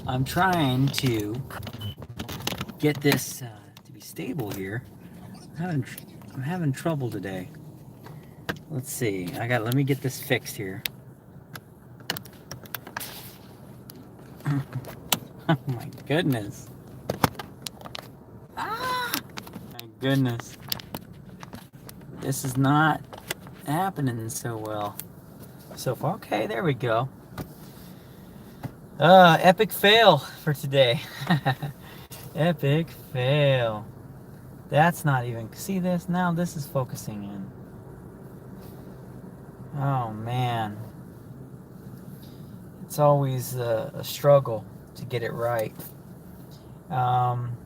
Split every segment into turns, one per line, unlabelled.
I'm trying to get this to be stable here. I'm having trouble today. Let's see. Let me get this fixed here. Oh my goodness. Ah! My goodness. This is not happening so well so far. Okay, there we go. Epic fail for today. Epic fail. That's not even. See this? Now this is focusing in. Oh man. It's always a struggle to get it right. Um,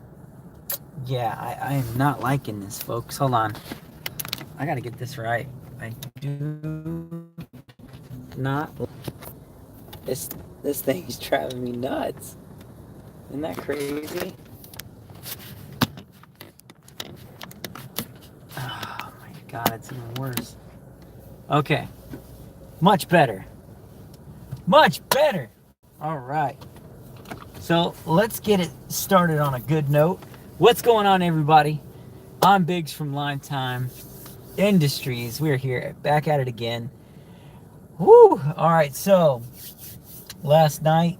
yeah, I am not liking this, folks. Hold on. I gotta get this right. I do not. This thing's driving me nuts. Isn't that crazy? Oh my god, it's even worse. Okay. Much better. Much better. All right. So let's get it started on a good note. What's going on, everybody? I'm Biggs from Line Time Industries. We're here back at it again. Woo! All right. So last night,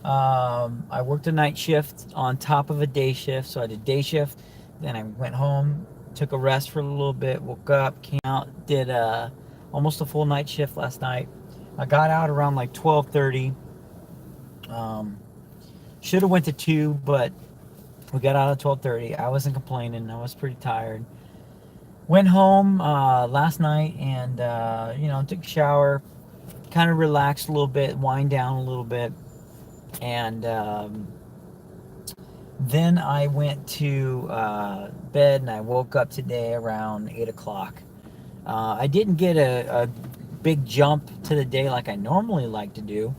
I worked a night shift on top of a day shift. So I did day shift. Then I went home, took a rest for a little bit, woke up, came out, did almost a full night shift last night. I got out around like 12:30. Should have went to 2, but we got out at 12:30. I wasn't complaining. I was pretty tired. Went home last night and took a shower, kind of relaxed a little bit, wind down a little bit, and then I went to bed and I woke up today around 8 o'clock. I didn't get a big jump to the day like I normally like to do,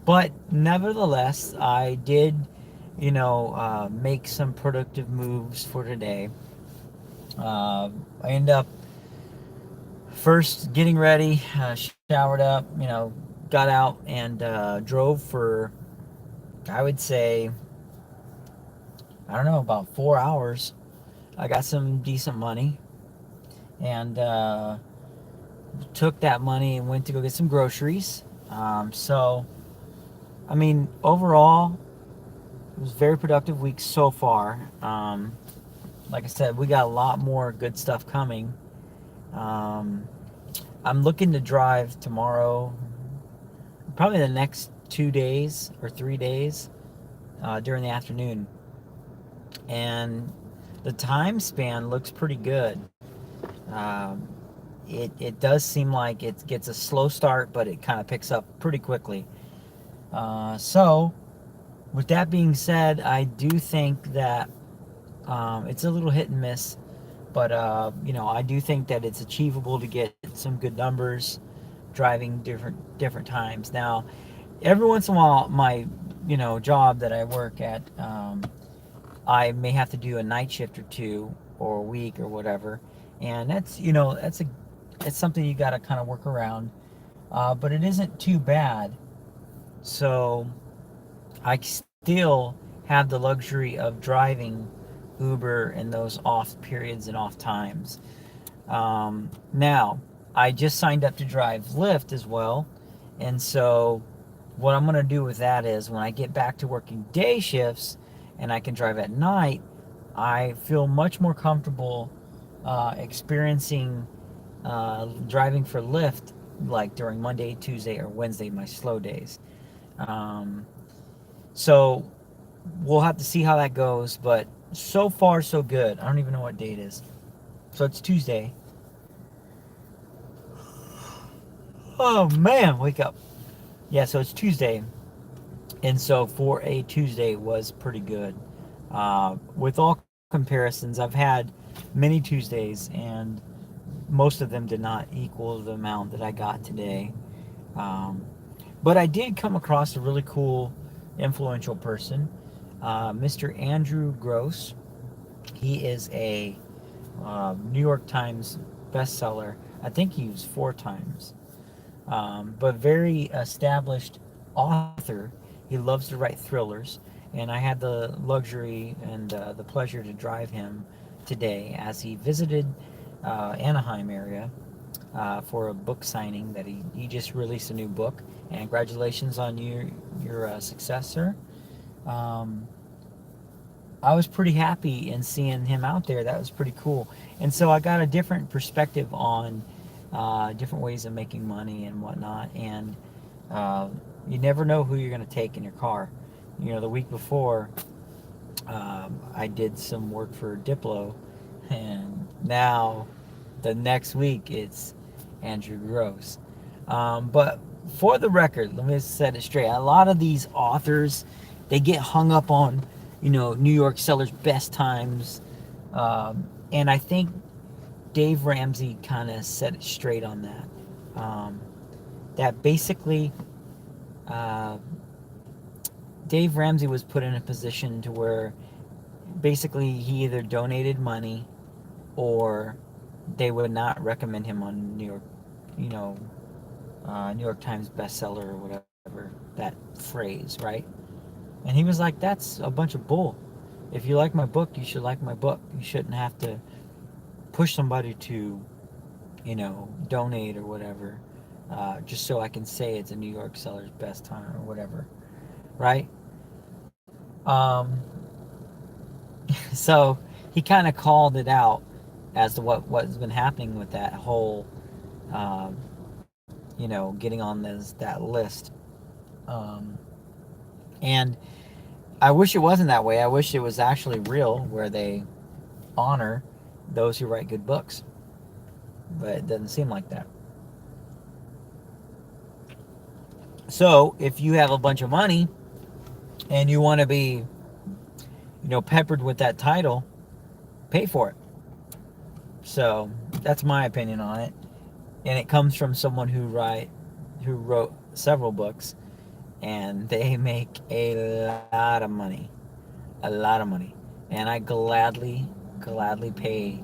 but nevertheless, I did, make some productive moves for today. I ended up first getting ready, showered up, got out and drove for, I would say, I don't know, about 4 hours. I got some decent money and took that money and went to go get some groceries. Overall, it was a very productive week so far. Like I said, we got a lot more good stuff coming. I'm looking to drive tomorrow, probably the next 2 days or 3 days during the afternoon. And the time span looks pretty good. It does seem like it gets a slow start, but it kind of picks up pretty quickly. So, with that being said, I do think that it's a little hit and miss, but I do think that it's achievable to get some good numbers driving different times. Now, every once in a while, my job that I work at, I may have to do a night shift or two or a week or whatever, and it's something you got to kind of work around, but it isn't too bad. So I still have the luxury of driving Uber in those off periods and off times. Now, I just signed up to drive Lyft as well, and so what I'm going to do with that is when I get back to working day shifts and I can drive at night, I feel much more comfortable experiencing driving for Lyft like during Monday, Tuesday, or Wednesday, my slow days. Um, so we'll have to see how that goes, but so far so good. I don't even know what date it is. So it's Tuesday. Oh man, wake up. Yeah, so it's Tuesday. And so for a Tuesday was pretty good. With all comparisons, I've had many Tuesdays and most of them did not equal the amount that I got today. Um, but I did come across a really cool, influential person, Mr. Andrew Gross. He is a New York Times bestseller. I think he was 4 times, but very established author. He loves to write thrillers, and I had the luxury and the pleasure to drive him today as he visited Anaheim area for a book signing that he just released a new book. And congratulations on your success, sir. Um, I was pretty happy in seeing him out there. That was pretty cool. And so I got a different perspective on different ways of making money and whatnot. And uh, you never know who you're going to take in your car. You know, the week before, I did some work for Diplo, and now the next week it's Andrew Gross. But for the record, let me set it straight. A lot of these authors, they get hung up on, New York sellers best times, and I think Dave Ramsey kind of set it straight on that. That basically, uh, Dave Ramsey was put in a position to where basically he either donated money or they would not recommend him on you know, New York Times bestseller or whatever that phrase, right? And he was like, "That's a bunch of bull. If you like my book, you should like my book. You shouldn't have to push somebody to, donate or whatever, just so I can say it's a New York seller's best time or whatever, right?" Um, so he kind of called it out as to what's been happening with that whole, um, getting on that list. Um, and I wish it wasn't that way. I wish it was actually real, where they honor those who write good books. But it doesn't seem like that. So if you have a bunch of money and you want to be, peppered with that title, pay for it. So that's my opinion on it, and it comes from someone who wrote several books, and they make a lot of money, a lot of money, and I gladly pay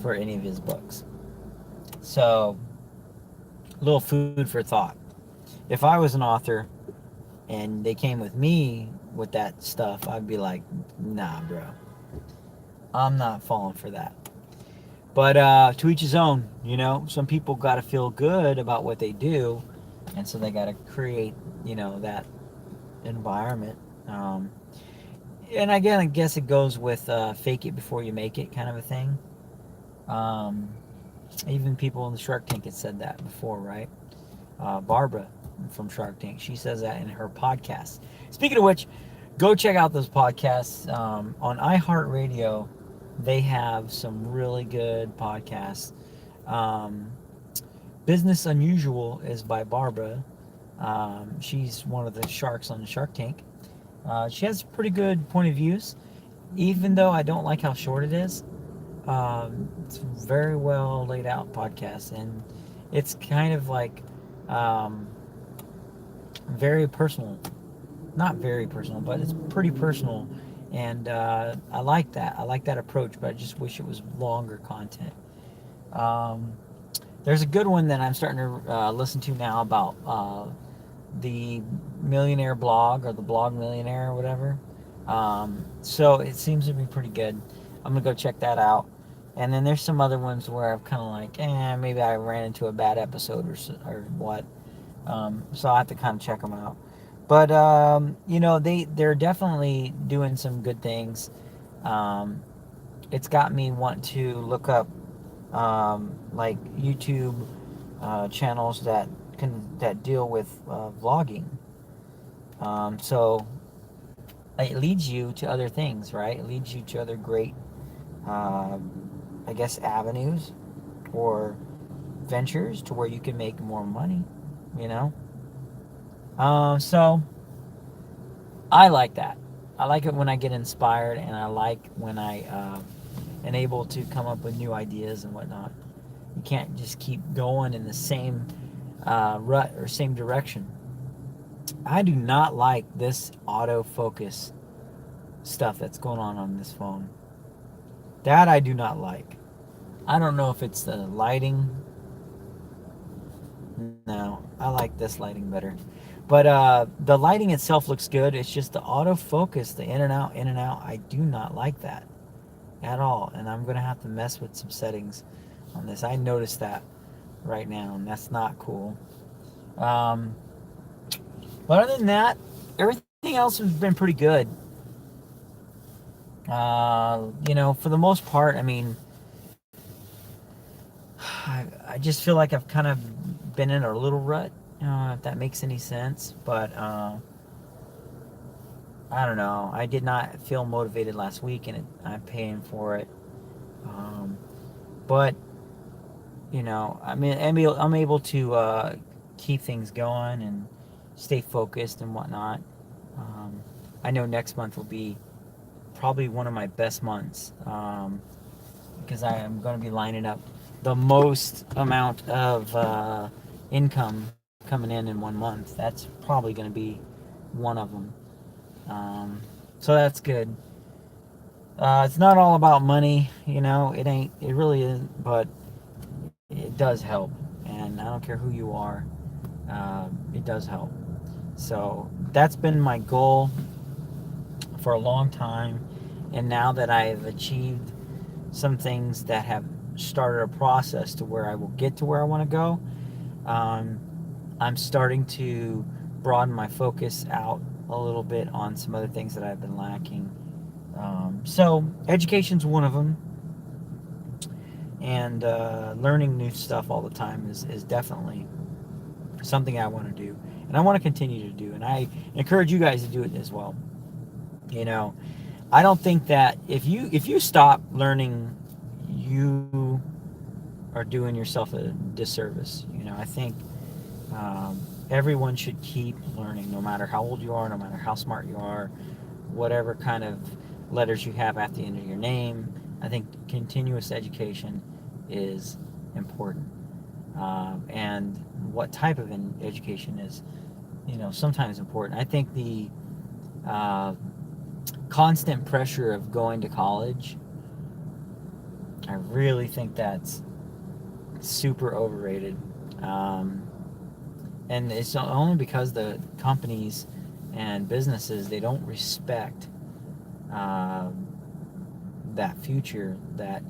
for any of his books. So, a little food for thought. If I was an author and they came with me with that stuff, I'd be like, nah, bro, I'm not falling for that. But to each his own, Some people got to feel good about what they do, and so they got to create, that environment. And again, I guess it goes with fake it before you make it kind of a thing. Um, Even people in the Shark Tank had said that before, right? Barbara from Shark Tank, she says that in her podcast. Speaking of which, go check out those podcasts on iHeartRadio. They have some really good podcasts. Um, Business Unusual is by Barbara. She's one of the sharks on the Shark Tank. She has pretty good point of views, even though I don't like how short it is. It's very well laid out podcast, and it's kind of like um, very personal. Not very personal, but it's pretty personal, and I like that. I like that approach, but I just wish it was longer content. Um, there's a good one that I'm starting to listen to now about the Millionaire Blog, or the Blog Millionaire or whatever. So it seems to be pretty good. I'm gonna go check that out. And then there's some other ones where I'm kind of like, maybe I ran into a bad episode or what. So I have to kind of check them out. But they're definitely doing some good things. Um, it's got me want to look up like YouTube channels that deal with vlogging. So it leads you to other things, right? It leads you to other great, uh, I guess, avenues or ventures to where you can make more money. You know. So I like that. I like it when I get inspired, and I like when I am able to come up with new ideas and whatnot. You can't just keep going in the same rut or same direction. I do not like this autofocus stuff that's going on this phone. That I do not like. I don't know if it's the lighting. No, I like this lighting better. But the lighting itself looks good. It's just the autofocus, the in and out. I do not like that at all. And I'm going to have to mess with some settings on this. I noticed that right now, and that's not cool. Um, but other than that, everything else has been pretty good. For the most part, I mean, I just feel like I've kind of been in a little rut, if that makes any sense. But I don't know. I did not feel motivated last week, and I'm paying for it. Um, but I mean, I'm able to keep things going and stay focused and whatnot. Um, I know next month will be probably one of my best months, because I am going to be lining up the most amount of income coming in 1 month. That's probably going to be one of them. Um, so that's good. It's not all about money, It ain't. It really isn't, but it does help. And I don't care who you are. It does help. So that's been my goal for a long time. And now that I've achieved some things that have started a process to where I will get to where I want to go, um, I'm starting to broaden my focus out a little bit on some other things that I've been lacking. So education's one of them, and learning new stuff all the time is definitely something I want to do, and I want to continue to do, and I encourage you guys to do it as well. You know, I don't think that if you stop learning, you are doing yourself a disservice. I think everyone should keep learning, no matter how old you are, no matter how smart you are, whatever kind of letters you have at the end of your name. I think continuous education is important. And what type of education is, sometimes important. I think the uh, constant pressure of going to college, I really think that's super overrated. Um, and it's only because the companies and businesses, they don't respect um, that future that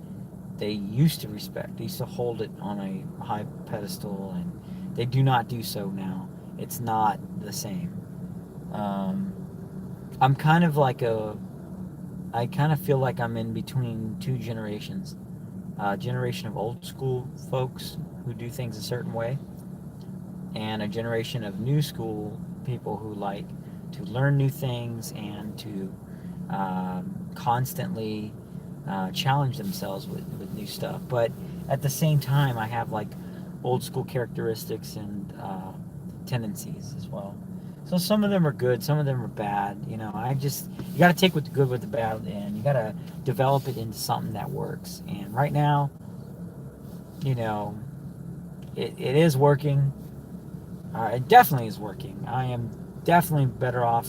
they used to respect. They used to hold it on a high pedestal, and they do not do so now. It's not the same. um, I'm kind of like I kind of feel like I'm in between two generations. A generation of old school folks who do things a certain way, and a generation of new school people who like to learn new things and to constantly challenge themselves with new stuff. But at the same time, I have like old school characteristics and tendencies as well. So some of them are good, some of them are bad. You got to take with the good with the bad, and you got to develop it into something that works. And right now, you know, it is working. It definitely is working. I am definitely better off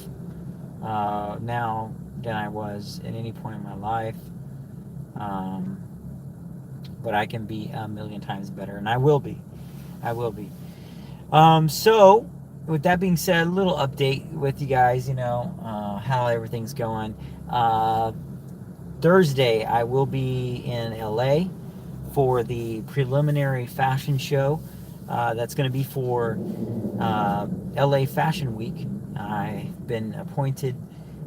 now than I was at any point in my life. Um, but I can be a million times better, and I will be. I will be. So, with that being said, a little update with you guys, how everything's going. Thursday, I will be in LA for the preliminary fashion show. That's going to be for LA Fashion Week. I've been appointed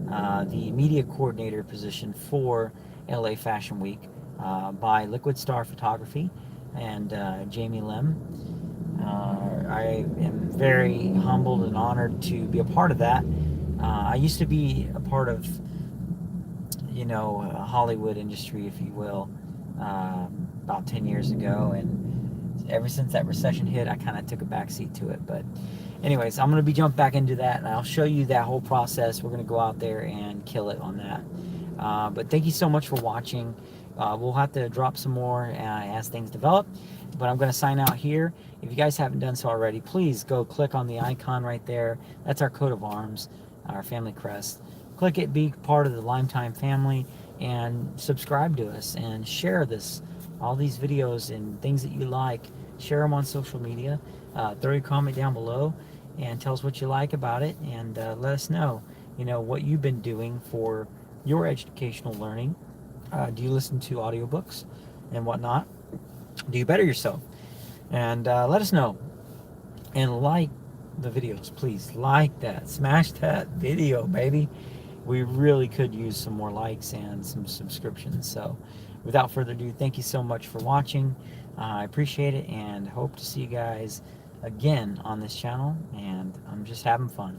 the media coordinator position for LA Fashion Week by Liquid Star Photography and Jamie Lim. I am very humbled and honored to be a part of that. I used to be a part of, Hollywood industry, if you will, about 10 years ago, and ever since that recession hit, I kind of took a backseat to it. But anyways, I'm going to be jumped back into that, and I'll show you that whole process. We're going to go out there and kill it on that. But thank you so much for watching. We'll have to drop some more as things develop, but I'm going to sign out here. If you guys haven't done so already, please go click on the icon right there. That's our coat of arms, our family crest. Click it, be part of the Lime-Time family, and subscribe to us and share all these videos and things that you like. Share them on social media. Throw your comment down below, and tell us what you like about it, and let us know, what you've been doing for your educational learning. Do you listen to audiobooks and whatnot? Do you better yourself? And let us know. And like the videos, please. Like that. Smash that video, baby. We really could use some more likes and some subscriptions. So without further ado, thank you so much for watching. I appreciate it and hope to see you guys again on this channel. And I'm just having fun.